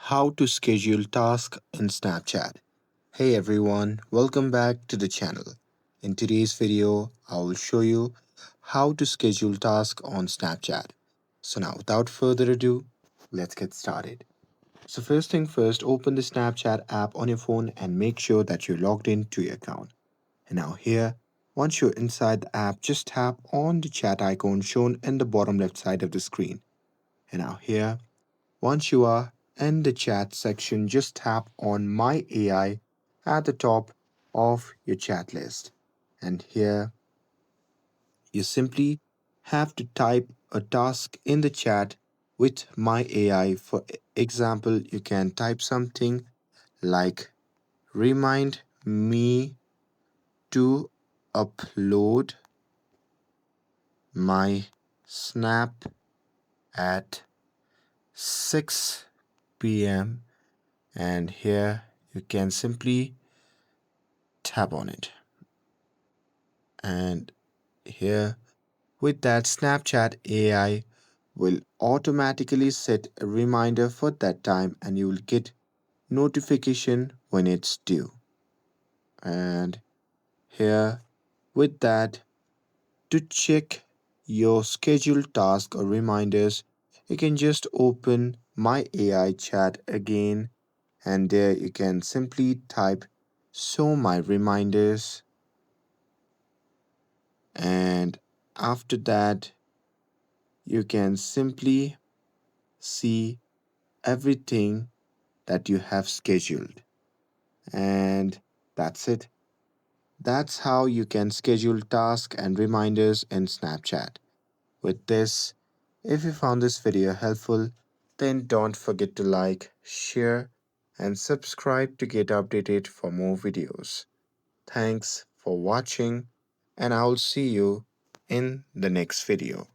How to schedule tasks in Snapchat. Hey everyone, welcome back to the channel. In today's video, I will show you how to schedule tasks on Snapchat. So now without further ado, let's get started. So first thing first, open the Snapchat app on your phone and make sure that you're logged into your account. And now here, once you're inside the app, just tap on the chat icon shown in the bottom left side of the screen. And now here, once you are in the chat section, just tap on My AI at the top of your chat list. And here you simply have to type a task in the chat with My AI. For example, you can type something like remind me to upload my snap at 6 p.m. and here you can simply tap on it. And here, with that, Snapchat AI will automatically set a reminder for that time and you will get notification when it's due. And here, with that, to check your scheduled task or reminders, you can just open My AI chat again, and there you can simply type show my reminders, and after that you can simply see everything that you have scheduled, and that's it. That's how you can schedule tasks and reminders in Snapchat. With this, if you found this video helpful, then don't forget to like, share, and subscribe to get updated for more videos. Thanks for watching, and I'll see you in the next video.